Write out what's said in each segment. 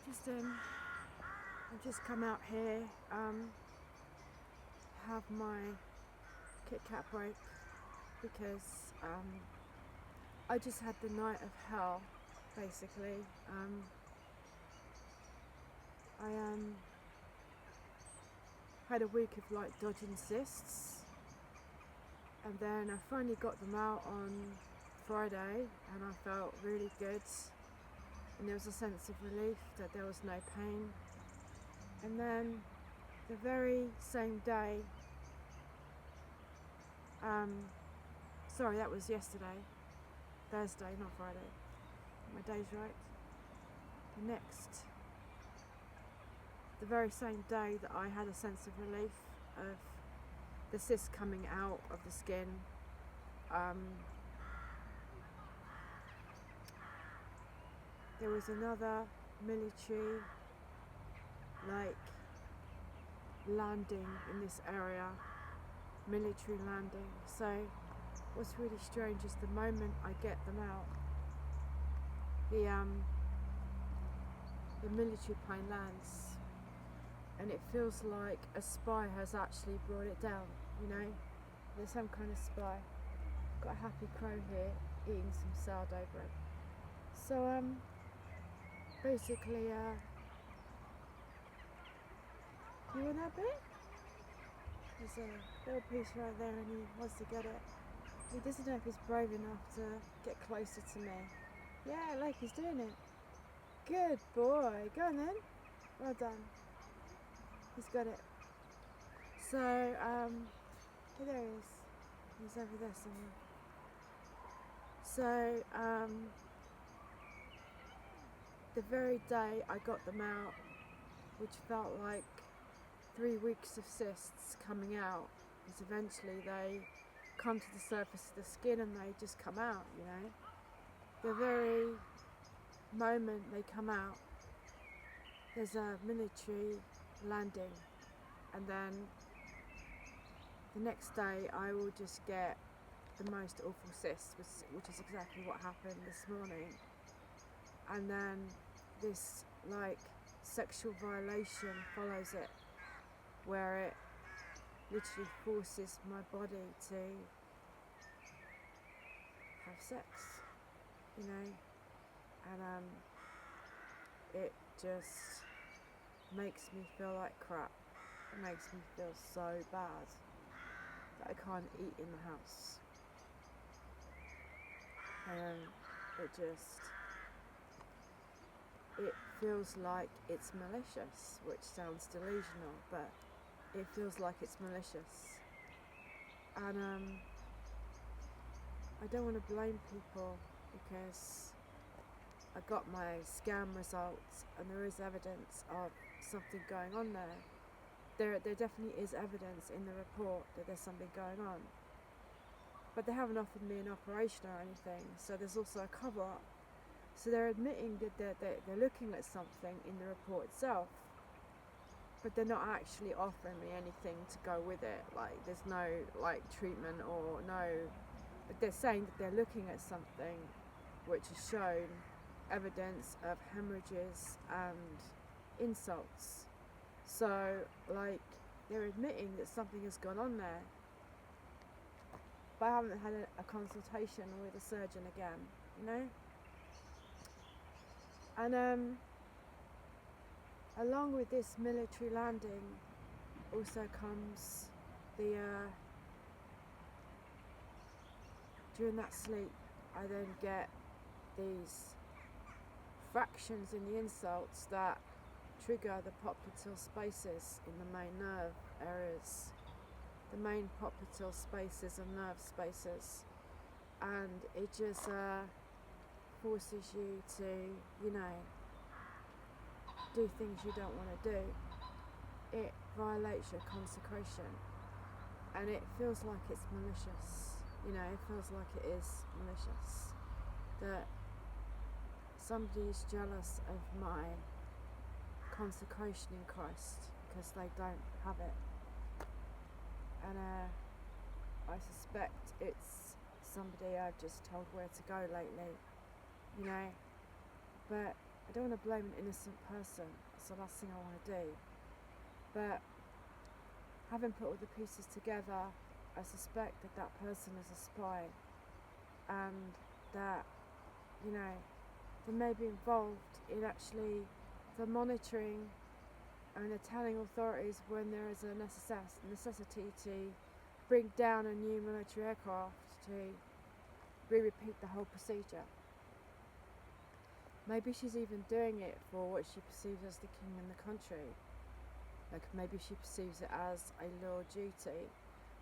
I've just come out here, have my Kit Kat break because I just had the night of hell, basically. I had a week of like dodging cysts, and then I finally got them out on Friday, and I felt really good, and there was a sense of relief that there was no pain. And then the very same day, sorry, that was yesterday, Thursday, not Friday, my day's right. The very same day that I had a sense of relief of the cyst coming out of the skin, there was another military landing in this area, military landing. So what's really strange is the moment I get them out, the military plane lands, and it feels like a spy has actually brought it down, you know? There's some kind of spy. Got a happy crow here eating some sourdough bread. So basically, you want that bit? There's a little piece right there and he wants to get it. He doesn't know if he's brave enough to get closer to me. Yeah, like he's doing it. Good boy. Go on then. Well done. He's got it. So, oh, there he is. He's over there somewhere. So, the very day I got them out, which felt like 3 weeks of cysts coming out, because eventually they come to the surface of the skin and they just come out, you know. The very moment they come out, there's a military landing, and then the next day I will just get the most awful cysts, which is exactly what happened this morning. And then this like sexual violation follows it, where it literally forces my body to have sex, you know, and it just makes me feel like crap. It makes me feel so bad that I can't eat in the house. And it feels like it's malicious, which sounds delusional, but it feels like it's malicious. And I don't want to blame people, because I got my scan results and there is evidence of something going on there. There definitely is evidence in the report that there's something going on. But they haven't offered me an operation or anything, so there's also a cover-up. So they're admitting that they're looking at something in the report itself, but they're not actually offering me anything to go with it. Like, there's no like treatment or no, but they're saying that they're looking at something which has shown evidence of hemorrhages and insults. So like, they're admitting that something has gone on there, but I haven't had a consultation with a surgeon again, you know. And along with this military landing also comes the during that sleep I then get these fractions in the insults that trigger the popliteal spaces in the main nerve areas, the main popliteal spaces and nerve spaces, and it just forces you to, you know, do things you don't want to do. It violates your consecration, and it feels like it's malicious, you know, it feels like it is malicious, that somebody is jealous of my consecration in Christ because they don't have it. And I suspect it's somebody I've just told where to go lately, you know. But I don't want to blame an innocent person. That's the last thing I want to do. But having put all the pieces together, I suspect that that person is a spy, and that, you know, they may be involved in actually the monitoring and the telling authorities when there is a necessity to bring down a new military aircraft to repeat the whole procedure. Maybe she's even doing it for what she perceives as the king in the country. Like, maybe she perceives it as a loyal duty.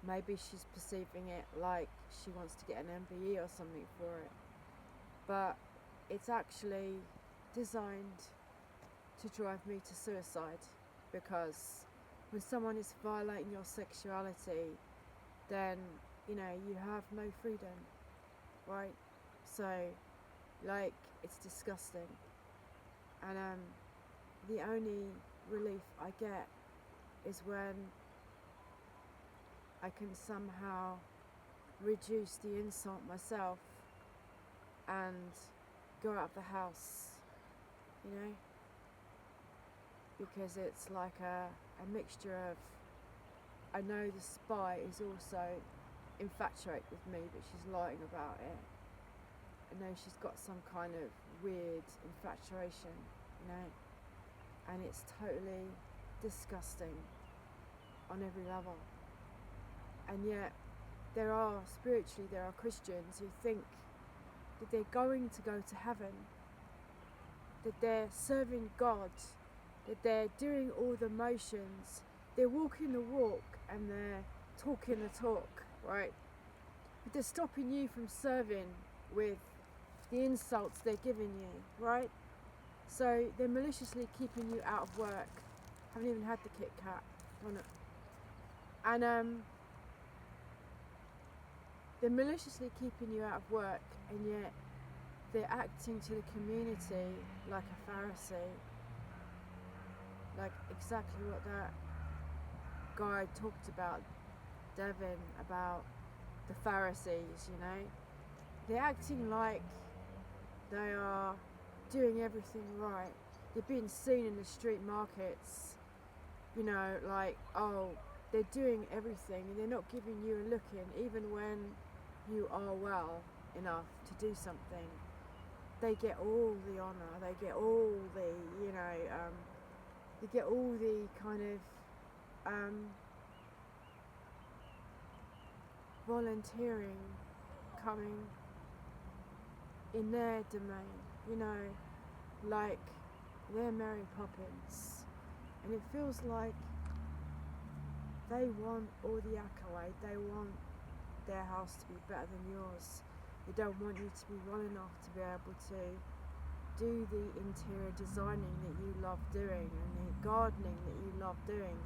Maybe she's perceiving it like she wants to get an MBE or something for it. But it's actually designed to drive me to suicide, because when someone is violating your sexuality, then, you know, you have no freedom, right? So, like, it's disgusting. And the only relief I get is when I can somehow reduce the insult myself and go out of the house, you know? Because it's like a mixture of, I know the spy is also infatuated with me, but she's lying about it. I know she's got some kind of weird infatuation, you know? And it's totally disgusting on every level. And yet, there are Christians who think that they're going to go to heaven, that they're serving God, that they're doing all the motions, they're walking the walk and they're talking the talk, right? But they're stopping you from serving with the insults they're giving you, right? So they're maliciously keeping you out of work. Haven't even had the Kit Kat. And they're maliciously keeping you out of work, and yet they're acting to the community like a Pharisee. Like exactly what that guy talked about, Devin, about the Pharisees, you know? They're acting like they are doing everything right. They're being seen in the street markets, you know, like, oh, they're doing everything and they're not giving you a look in, even when you are well enough to do something. They get all the honour, they get all the, you know, they get all the kind of volunteering coming in their domain, you know, like they're Mary Poppins. And it feels like they want all the accolade, they want their house to be better than yours. They don't want you to be well enough to be able to do the interior designing that you love doing and the gardening that you love doing.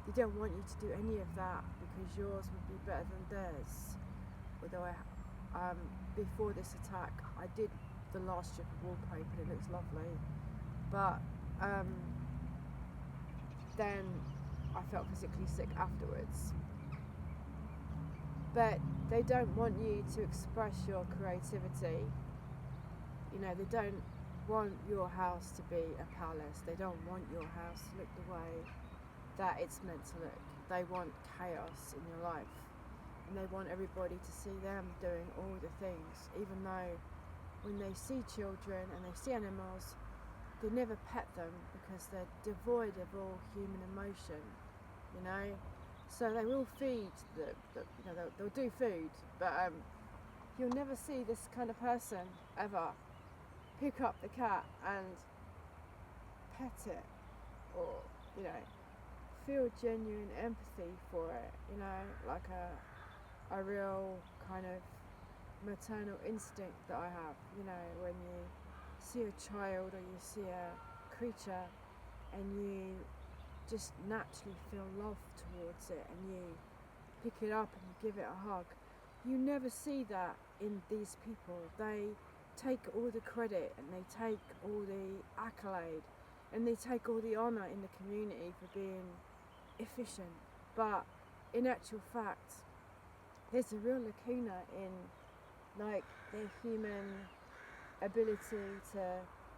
They don't want you to do any of that because yours would be better than theirs. Although before this attack, I did the last strip of wallpaper, it looks lovely. But then I felt physically sick afterwards. But they don't want you to express your creativity. You know, they don't want your house to be a palace. They don't want your house to look the way that it's meant to look. They want chaos in your life. And they want everybody to see them doing all the things, even though when they see children and they see animals, they never pet them because they're devoid of all human emotion, you know? So they will feed, you know, they'll do food, but you'll never see this kind of person ever pick up the cat and pet it, or, you know, feel genuine empathy for it, you know, like a real kind of maternal instinct that I have, you know, when you see a child or you see a creature and you just naturally feel love towards it and you pick it up and you give it a hug. You never see that in these people. They take all the credit and they take all the accolade and they take all the honour in the community for being efficient. But in actual fact, there's a real lacuna in like their human ability to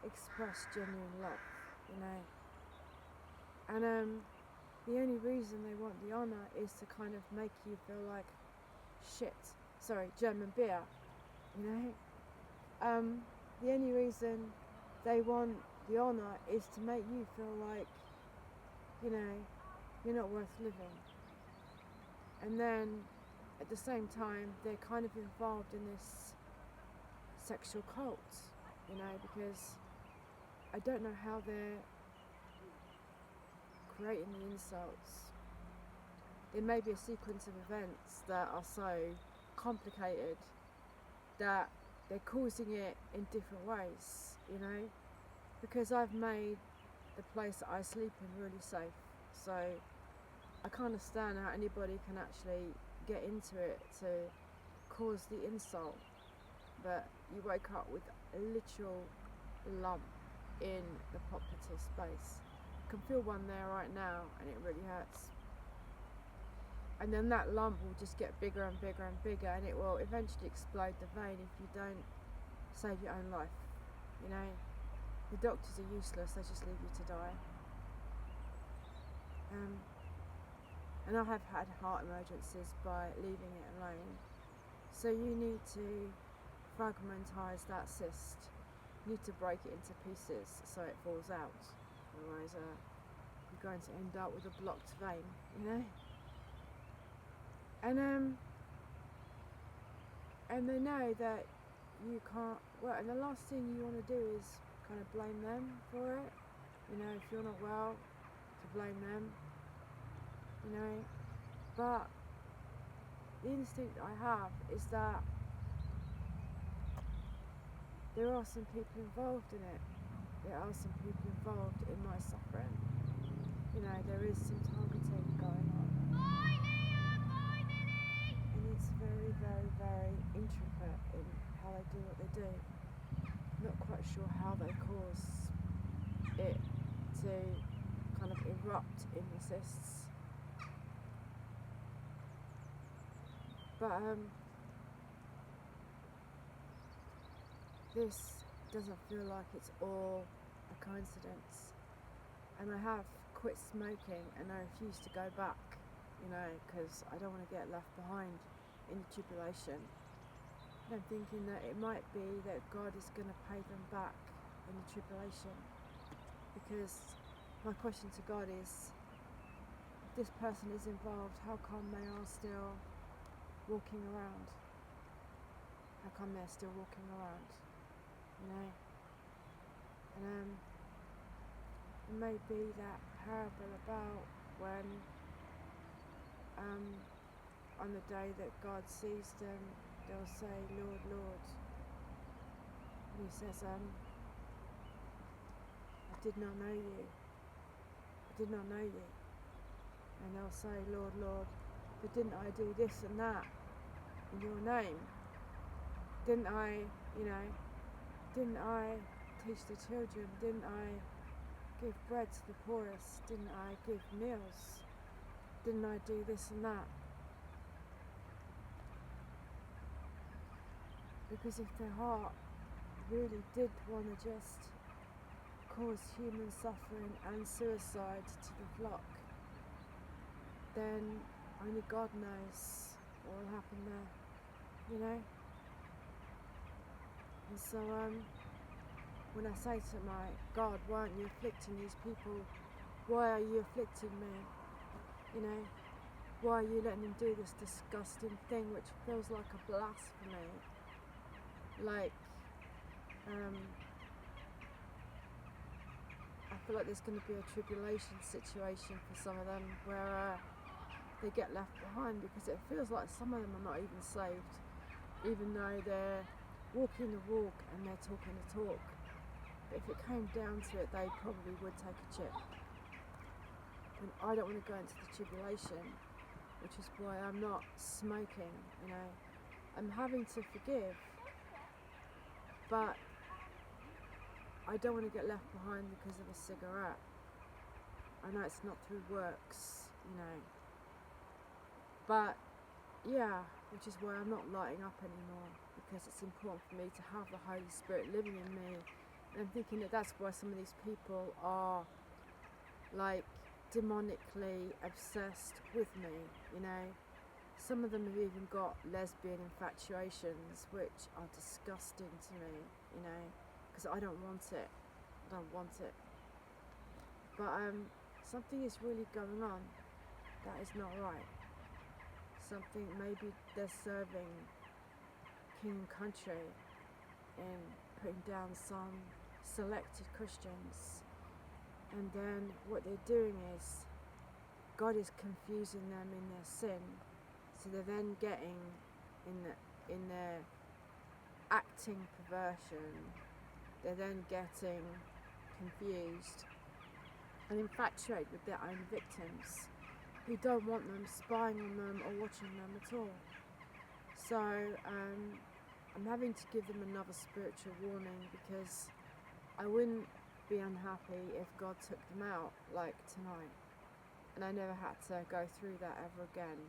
express genuine love, you know. And the only reason they want the honour is to kind of make you feel like shit. Sorry, German beer, you know. The only reason they want the honour is to make you feel like, you know, you're not worth living. And then at the same time, they're kind of involved in this sexual cult, you know, because I don't know how they're creating the insults. There may be a sequence of events that are so complicated that they're causing it in different ways, you know, because I've made the place that I sleep in really safe, so I can't understand how anybody can actually get into it to cause the insult. But you wake up with a literal lump in the popliteal space. I can feel one there right now, and it really hurts. And then that lump will just get bigger and bigger and bigger, and it will eventually explode the vein if you don't save your own life. You know, the doctors are useless; they just leave you to die. And I have had heart emergencies by leaving it alone. So you need to fragmentise that cyst. You need to break it into pieces so it falls out. Otherwise, you're going to end up with a blocked vein, you know. And they know that you can't. Well, and the last thing you want to do is kind of blame them for it. You know, if you're not well, to blame them. You know, but the instinct I have is that there are some people involved in it. There are some people involved in my suffering. You know, there is some targeting going on. And it's very, very, very intricate in how they do what they do. Not quite sure how they cause it to kind of erupt in the cysts. But this doesn't feel like it's all a coincidence. And I have quit smoking and I refuse to go back, you know, because I don't want to get left behind in the tribulation. And I'm thinking that it might be that God is going to pay them back in the tribulation. Because my question to God is, if this person is involved, how come they are still walking around? How come they're still walking around? You know? And it may be that parable about when on the day that God sees them, they'll say, Lord, Lord. And he says, I did not know you. I did not know you. And they'll say, Lord, Lord, but didn't I do this and that in your name? Didn't I, you know, didn't I teach the children? Didn't I give bread to the poorest? Didn't I give meals? Didn't I do this and that? Because if their heart really did want to just cause human suffering and suicide to the flock, then only God knows what will happen there, you know? And so when I say to my God, why aren't you afflicting these people? Why are you afflicting me? You know, why are you letting them do this disgusting thing which feels like a blasphemy? Like, I feel like there's going to be a tribulation situation for some of them where they get left behind, because it feels like some of them are not even saved, even though they're walking the walk and they're talking the talk. But if it came down to it, they probably would take a chip. And I don't want to go into the tribulation, which is why I'm not smoking, you know. I'm having to forgive, but I don't want to get left behind because of a cigarette. I know it's not through works, you know. But, yeah, which is why I'm not lighting up anymore, because it's important for me to have the Holy Spirit living in me And I'm thinking that that's why some of these people are like demonically obsessed with me, you know. Some of them have even got lesbian infatuations, which are disgusting to me, you know, because I don't want it. I don't want it. But something is really going on that is not right. Something, maybe they're serving king and country in putting down some selected Christians, and then what they're doing is God is confusing them in their sin, so they're then getting in their acting perversion, they're then getting confused and infatuated with their own victims who don't want them spying on them or watching them at all. So I'm having to give them another spiritual warning, because I wouldn't be unhappy if God took them out like tonight and I never had to go through that ever again.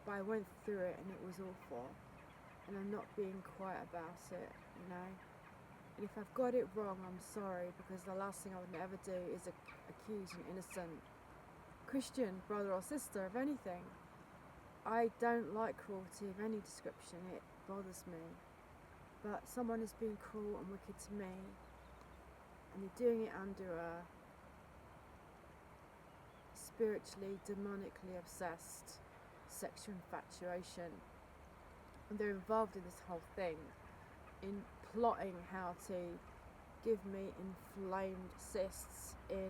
But I went through it and it was awful, and I'm not being quiet about it, you know. And if I've got it wrong, I'm sorry, because the last thing I would ever do is accuse an innocent Christian brother or sister of anything. I don't like cruelty of any description, it bothers me. But someone is being cruel and wicked to me, and they're doing it under a spiritually, demonically obsessed sexual infatuation. And they're involved in this whole thing, in plotting how to give me inflamed cysts in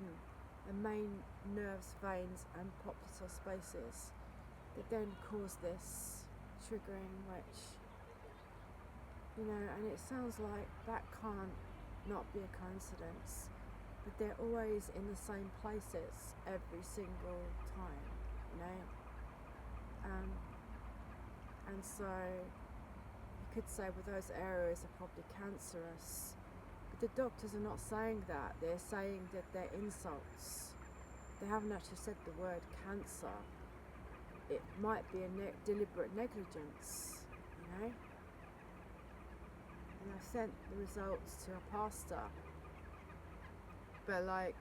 the main nerves, veins and popliteal spaces that then cause this triggering, which, you know, and it sounds like that can't not be a coincidence, but they're always in the same places every single time, you know. And so you could say, well, those areas are probably cancerous, but the doctors are not saying that. They're saying that they're insults. They haven't actually said the word cancer. It might be a deliberate negligence, you know. And I've sent the results to a pastor, but like,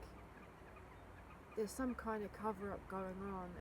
there's some kind of cover-up going on.